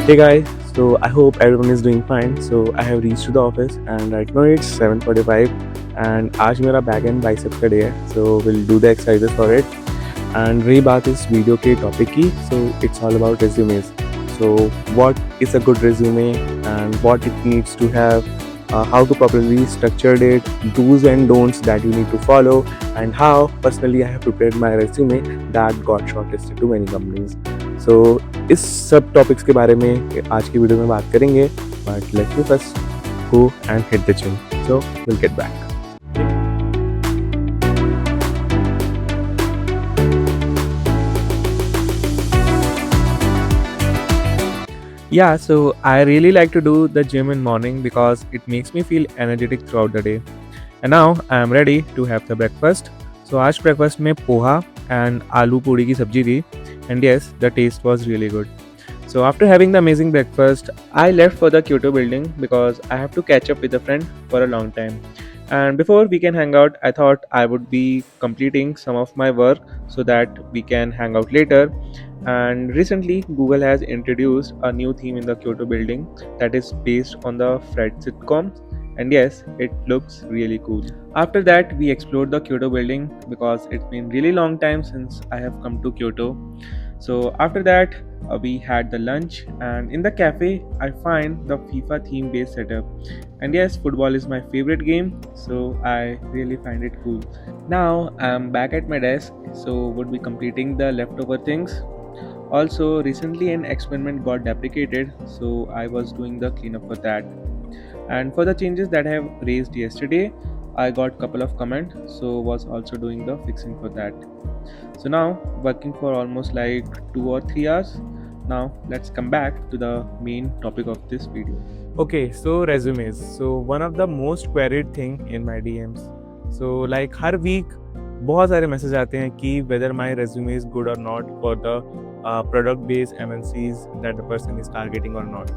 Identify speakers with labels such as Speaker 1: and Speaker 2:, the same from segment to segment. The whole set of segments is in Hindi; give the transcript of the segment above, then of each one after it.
Speaker 1: Hey guys, so I hope everyone is doing fine. So I have reached to the office and right now it's 7:45 and आज मेरा बैक एंड बाइसेप का डे है. So we'll do the exercises for it. And रही बात इस वीडियो के टॉपिक की, so it's all about resumes. So what is a good resume and what it needs to have, how to properly structure it, do's and don'ts that you need to follow, and how personally I have prepared my resume that got shortlisted to many companies. So इस सब टॉपिक्स के बारे में आज की वीडियो में बात करेंगे, but let me first go and hit the gym. So will get back. Yeah, so I really like to do the gym in morning because it makes me feel energetic throughout the day. And now I am ready to have the breakfast. So आज breakfast में पोहा and आलू पूड़ी की सब्जी थी. And yes, the taste was really good. So after having the amazing breakfast, I left for the Kyoto building because I have to catch up with a friend for a long time. And before we can hang out, I thought I would be completing some of my work so that we can hang out later. And recently, Google has introduced a new theme in the Kyoto building that is based on the Fred sitcom. And yes, it looks really cool. After that, we explored the Kyoto building because it's been really long time since I have come to Kyoto. So after that, we had the lunch, and in the cafe, I find the FIFA theme based setup. And yes, football is my favorite game, so I really find it cool. Now I'm back at my desk, so would be completing the leftover things. Also, recently an experiment got deprecated, so I was doing the cleanup for that. And for the changes that I have raised yesterday, I got couple of comments, so was also doing the fixing for that. So now working for almost like 2 or 3 hours. Now let's come back to the main topic of this video. Okay, so resumes. So one of the most queried thing in my DMs. So like her week बहुत सारे मैसेज आते हैं कि whether my resume is good or not for the product based MNCs that the person is targeting or not.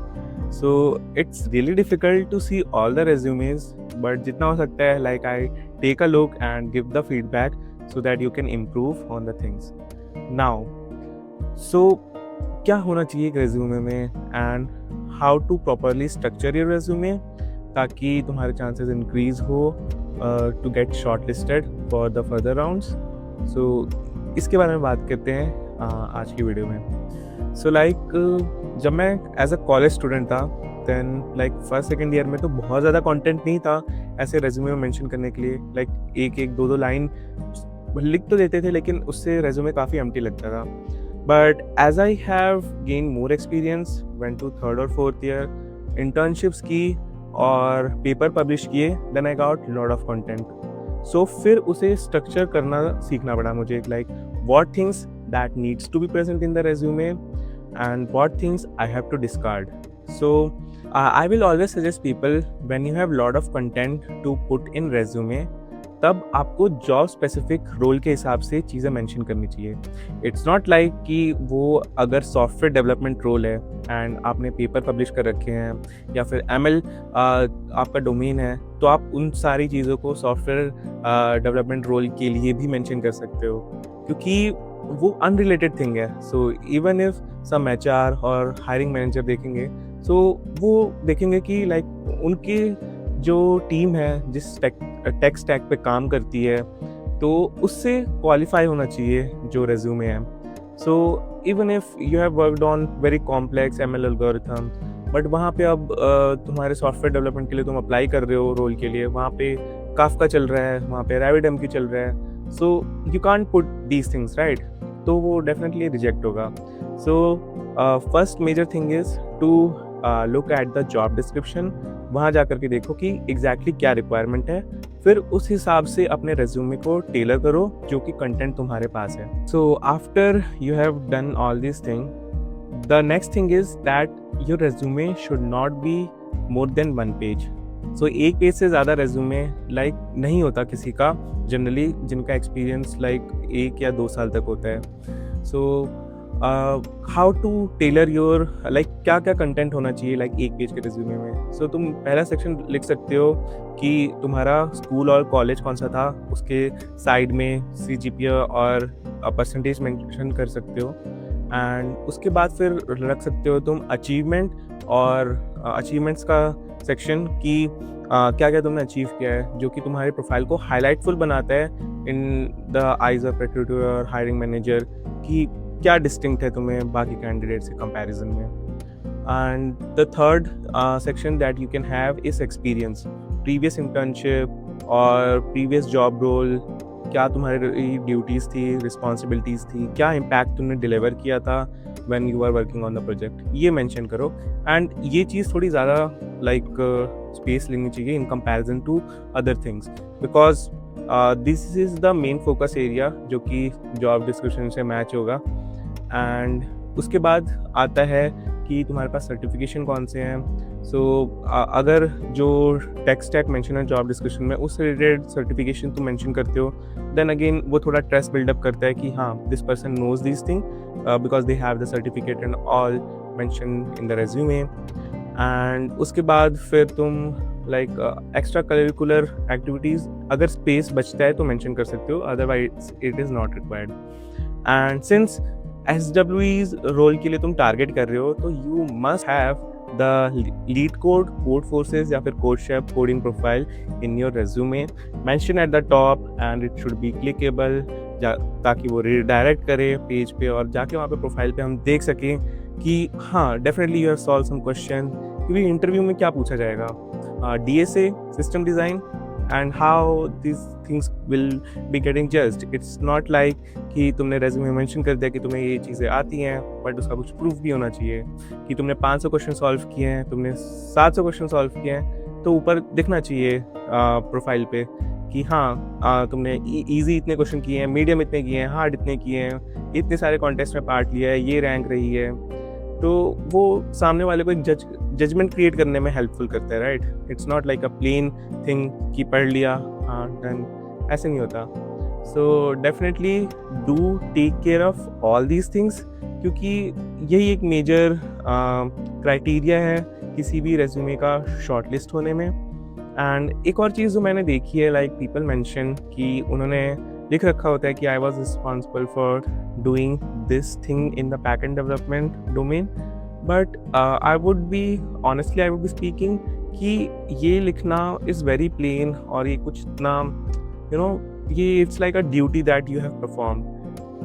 Speaker 1: So it's really difficult to see all the resumes, but जितना हो सकता है like I take a look and give the feedback so that you can improve on the things. Now, so क्या होना चाहिए एक resume में and how to properly structure your resume ताकि तुम्हारे chances increase हो to get shortlisted for the further rounds. So इसके बारे में बात करते हैं आज की वीडियो में. सो लाइक जब मैं एज अ कॉलेज स्टूडेंट था then like first second year में तो बहुत ज़्यादा कंटेंट नहीं था ऐसे रेज्यूमे में मेंशन करने के लिए. लाइक एक दो लाइन लिख तो देते थे लेकिन उससे रेज्यूमे काफ़ी एम्प्टी लगता था. But as I have gain more experience went to third और फोर्थ ईयर, इंटर्नशिप्स की और पेपर पब्लिश किए, then I got lot of content. So फिर उसे स्ट्रक्चर करना सीखना पड़ा मुझे. Like what things that needs to be present in the resume and what things I have to discard. So I will always suggest people when you have lot of content to put in resume, तब आपको जॉब स्पेसिफिक रोल के हिसाब से चीज़ें मेंशन करनी चाहिए. इट्स नॉट लाइक कि वो अगर सॉफ्टवेयर डेवलपमेंट रोल है एंड आपने पेपर पब्लिश कर रखे हैं या फिर ML आपका डोमेन है तो आप उन सारी चीज़ों को सॉफ्टवेयर डेवलपमेंट रोल के लिए भी मेंशन कर सकते हो क्योंकि वो अनरिलेटेड थिंग है. So even if some HR और हायरिंग मैनेजर देखेंगे सो वो देखेंगे कि लाइक उनकी जो टीम है जिस टेक स्टैक पे काम करती है तो उससे क्वालिफाई होना चाहिए जो रेज्यूमे है. So even if you have worked on very complex ML algorithm but वहाँ पे अब तुम्हारे सॉफ्टवेयर डेवलपमेंट के लिए तुम अप्लाई कर रहे हो रोल के लिए, वहाँ पे काफका चल रहा है, वहाँ पे RabbitMQ चल रहा है, so you can't put these things right, तो वो डेफिनेटली रिजेक्ट होगा. So first major thing is to look at the job description. वहाँ जा कर के देखो कि एग्जैक्टली क्या रिक्वायरमेंट है, फिर उस हिसाब से अपने रेज्यूमे को टेलर करो जो कि कंटेंट तुम्हारे पास है. So after you have done all this thing, the next thing is that your resume should not be more than 1 page. So एक पेज से ज़्यादा रेज्यूमे लाइक नहीं होता किसी का जनरली जिनका एक्सपीरियंस लाइक 1 या 2 साल तक होता है. So how to tailor your like क्या क्या कंटेंट होना चाहिए लाइक एक पेज के रेज्यूमे में. सो तुम पहला सेक्शन लिख सकते हो कि तुम्हारा स्कूल और कॉलेज कौन सा था, उसके साइड में CGPA और परसेंटेज मेंशन कर सकते हो. एंड उसके बाद फिर रख सकते हो तुम अचीवमेंट और अचीवमेंट्स का सेक्शन कि क्या क्या तुमने अचीव किया है, जो कि तुम्हारे प्रोफाइल को हाईलाइटफुल बनाता है in the eyes of recruiter और हायरिंग मैनेजर कि क्या डिस्टिंक्ट है तुम्हें बाकी कैंडिडेट से कंपैरिजन में. And the third section that you can have is experience, previous internship और प्रीवियस जॉब रोल, क्या तुम्हारी ड्यूटीज़ थी, रिस्पॉन्सिबिलिटीज़ थी, क्या इम्पैक्ट तुमने डिलीवर किया था when you are working on the project, ये मेंशन करो. एंड ये चीज़ थोड़ी ज़्यादा लाइक स्पेस लेनी चाहिए in comparison to other things, because this is the main focus area जो कि जॉब डिस्क्रिप्शन से मैच होगा. एंड उसके बाद आता है कि तुम्हारे पास सर्टिफिकेशन कौन से हैं. सो अगर जो टेक स्टैक मेंशन है जॉब डिस्क्रिप्शन में उस रिलेटेड सर्टिफिकेशन तुम मेंशन करते हो, देन अगेन वो थोड़ा ट्रस्ट बिल्डअप करता है कि हाँ this person knows this thing because they have the certificate and all mention in the resume. And उसके बाद फिर तुम लाइक एक्स्ट्रा करिकुलर एक्टिविटीज़ अगर स्पेस बचता है तो मेंशन कर सकते हो, otherwise it is not required. And since SWE's role के लिए तुम टारगेट कर रहे हो तो you must have the LeetCode, Codeforces या फिर CodeChef coding profile in your resume, mention at the top and it should be clickable ताकि वो रिडायरेक्ट करे पेज पे और जाके वहाँ पे प्रोफाइल पे हम देख सकें कि हाँ definitely you have solve some question. क्योंकि इंटरव्यू में क्या पूछा जाएगा, DSA, system design and how these things will be getting judged. It's not like कि तुमने रेज्यूमे मेंशन कर दिया कि तुम्हें ये चीज़ें आती हैं, बट उसका कुछ प्रूफ भी होना चाहिए कि तुमने 500 क्वेश्चन सॉल्व किए हैं, तुमने 700 क्वेश्चन सॉल्व किए हैं, तो ऊपर दिखना चाहिए प्रोफाइल पे कि हाँ तुमने इजी इतने क्वेश्चन किए हैं, मीडियम इतने किए हैं, हार्ड इतने किए हैं, इतने सारे कॉन्टेस्ट में पार्ट लिया है, ये रैंक रही है. तो वो सामने वाले को एक जजमेंट क्रिएट करने में हेल्पफुल करता है, right. It's not like a plain thing कि पढ़ लिया हाँ डन, ऐसे नहीं होता. So definitely do take care of all these things, क्योंकि यही एक मेजर क्राइटेरिया है किसी भी रेज्यूमे का शॉर्टलिस्ट होने में. एंड एक और चीज़ जो मैंने देखी है, लाइक पीपल मेंशन कि उन्होंने लिख रखा होता है कि I was responsible for doing this thing in the backend development domain, but I would be speaking कि ये लिखना इज़ वेरी प्लेन और ये कुछ इतना ये it's like a duty that you have perform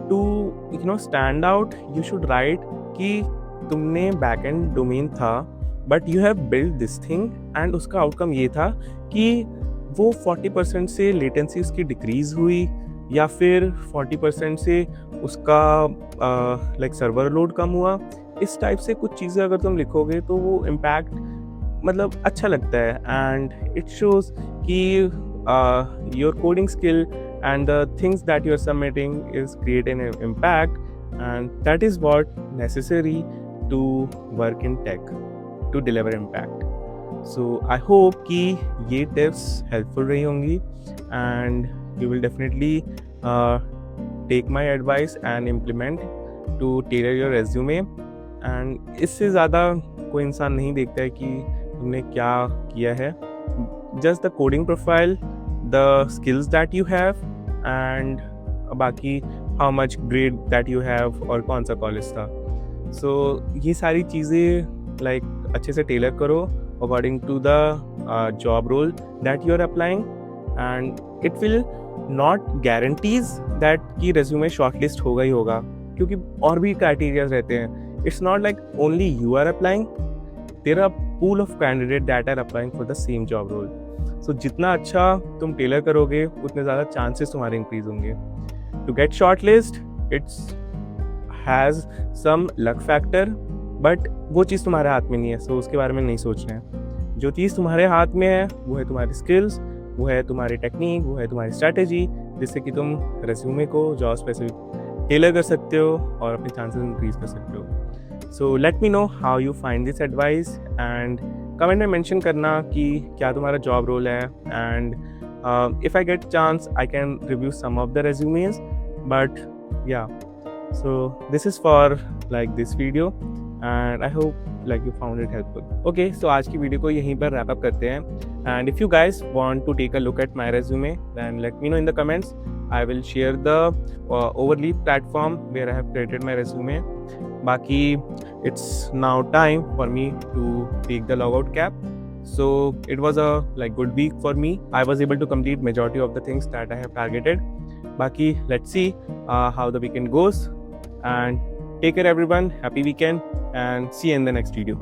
Speaker 1: to stand out. You should write कि तुमने बैकएंड डोमेन था but you have build this thing and उसका आउटकम ये था कि वो 40% से लेटेंसी उसकी डिक्रीज़ हुई या फिर 40% से उसका लाइक सर्वर लोड कम हुआ. इस टाइप से कुछ चीज़ें अगर तुम लिखोगे तो वो इम्पैक्ट मतलब अच्छा लगता है एंड इट शोज़ कि your coding skill and the things that you are submitting is creating an impact and that is what necessary to work in tech to deliver impact. So I hope कि ये टिप्स हेल्पफुल रही होंगी and you will definitely take my advice and implement to tailor your resume. and इससे ज़्यादा कोई इंसान नहीं देखता है कि तुमने क्या किया है. just the coding profile, the skills that you have and बाकी how much grade that you have और कौन सा कॉलेज था. so ये सारी चीज़ें like अच्छे से टेलर करो according to the job role that you are applying and it will not guarantees that कि रेज्यूमे शॉर्टलिस्ट होगा ही होगा, क्योंकि और भी क्राइटेरियाज रहते हैं. It's not like only you are applying, there are pool of candidate that are applying for the same job role. So जितना अच्छा तुम टेलर करोगे उतने ज़्यादा चांसेस तुम्हारे इंक्रीज होंगे. To get shortlist it's has some luck factor, but वो चीज़ तुम्हारे हाथ में नहीं है, सो उसके बारे में नहीं सोचना है. जो चीज़ तुम्हारे हाथ में है वो है तुम्हारी स्किल्स, वो है तुम्हारी टेक्निक, वो है तुम्हारी स्ट्रैटेजी, जिससे कि तुम रेज्यूमे को जॉब स्पेसिफिक टेलर कर सकते हो और अपने चांसेस इंक्रीज कर सकते हो. So let me know how you find this advice and comment में मेंशन करना कि क्या तुम्हारा जॉब रोल है. And if I get chance I can review some of the resumes, but yeah so this is for like this video and I hope like you found it helpful. Okay, so आज की वीडियो को यहीं पर wrap up करते हैं and if you guys want to take a look at my resume then let me know in the comments I will share the Overleaf platform where I have created my resume. Baki, it's now time for me to take the logout cap. So it was a good week for me. I was able to complete majority of the things that I have targeted. Baki, let's see how the weekend goes. And take care everyone. Happy weekend and see you in the next video.